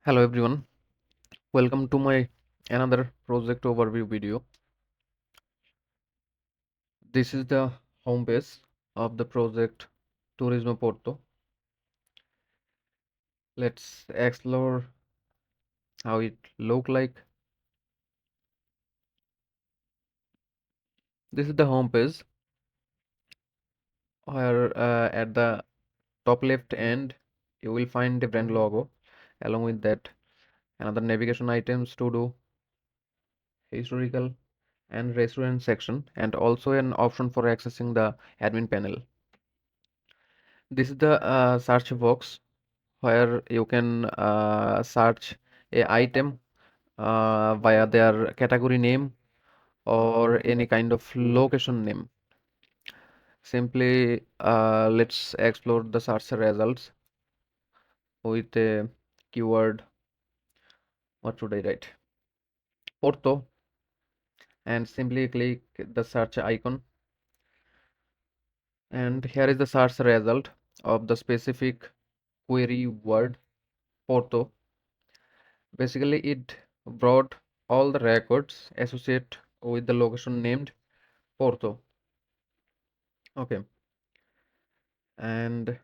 Hello everyone, welcome to my another project overview video. This is the home page of the project Tourismo Porto. Let's explore how it look like. This is the home page where at the top left end you will find the brand logo. Along with that, another navigation items to do, historical and restaurant section, and also an option for accessing the admin panel. This is the search box where you can search a item via their category name or any kind of location name. Simply let's explore the search results with a keyword. What should I write? Porto, and simply click the search icon, and here is the search result of the specific query word Porto. Basically, it brought all the records associated with the location named Porto. Okay, and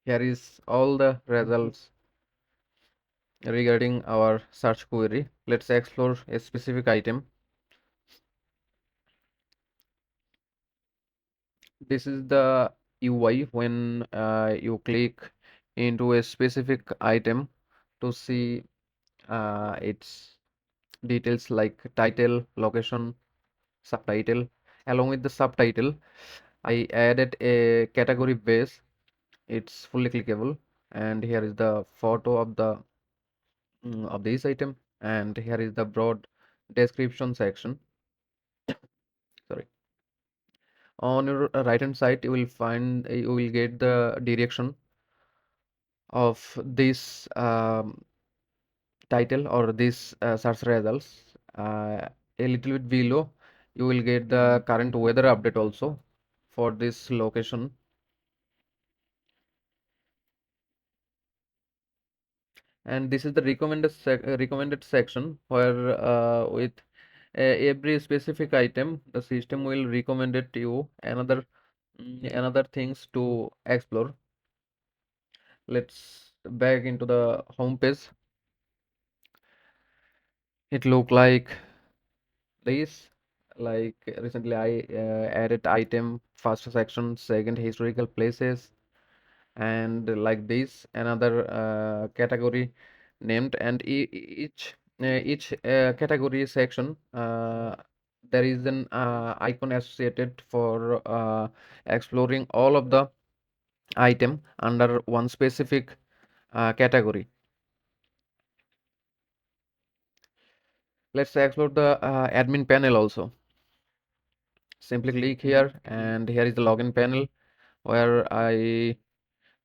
here is all the results regarding our search query. Let's explore a specific item. This is the UI when you click into a specific item to see its details like title, location, subtitle. Along with the subtitle, I added a category base. It's fully clickable, and here is the photo of the of this item, and here is the broad description section. Sorry, on your right hand side you will find you will get the direction of this title or this search results. A little bit below you will get the current weather update also for this location. And this is the recommended section where with every specific item the system will recommend it to you another things to explore. Let's back into the home page. It look like this. Like recently I added item first section, second historical places, and like this another category named, and each category section there is an icon associated for exploring all of the item under one specific category. Let's explore the admin panel also. Simply click here, and here is the login panel where I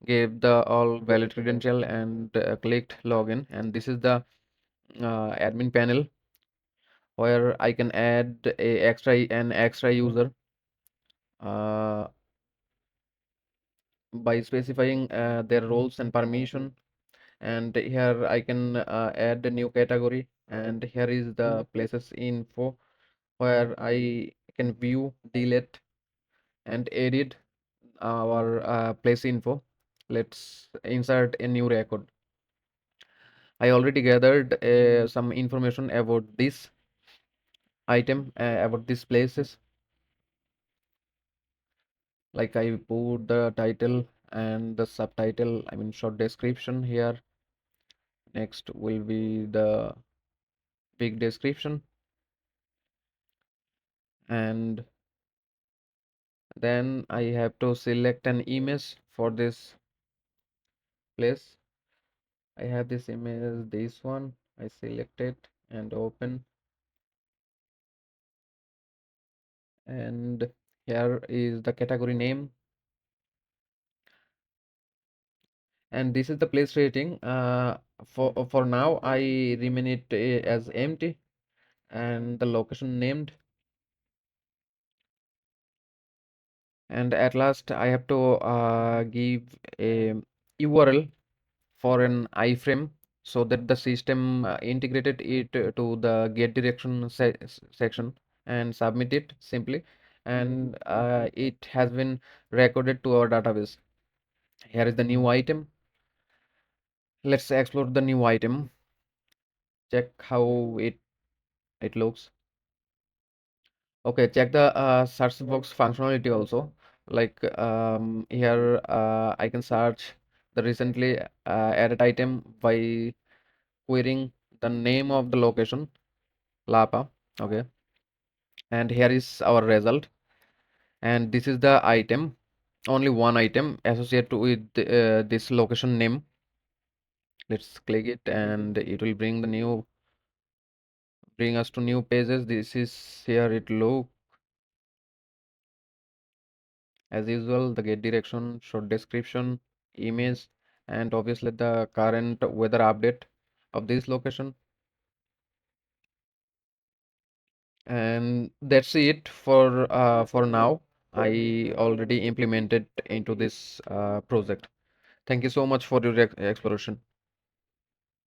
gave the all valid credential and clicked login, and this is the admin panel where I can add an extra user uh, by specifying their roles and permission. And here I can add a new category, and here is the places info where I can view, delete, and edit our place info. Let's insert a new record. I already gathered some information about this item, about these places. Like I put the title and the subtitle, I mean short description here. Next will be the big description, and then I have to select an image for this place. I have this image, this one. I select it and open, and here is the category name, and this is the place rating. For now I remain it as empty, and the location named. And at last I have to give a URL for an iframe. so that the system integrated it to the get direction section and submit it simply, and it has been recorded to our database. Here is the new item. Let's explore the new item. Check how it looks. Okay, check the search box functionality also. Like here, I can search the recently added item by querying the name of the location, Lapa. Okay, and here is our result. And this is the item, only one item associated with this location name. Let's click it, and it will bring us to new pages. This is here. It look as usual, the get direction, short description, image, and obviously the current weather update of this location. And that's it for now. I already implemented into this project. Thank you so much for your exploration.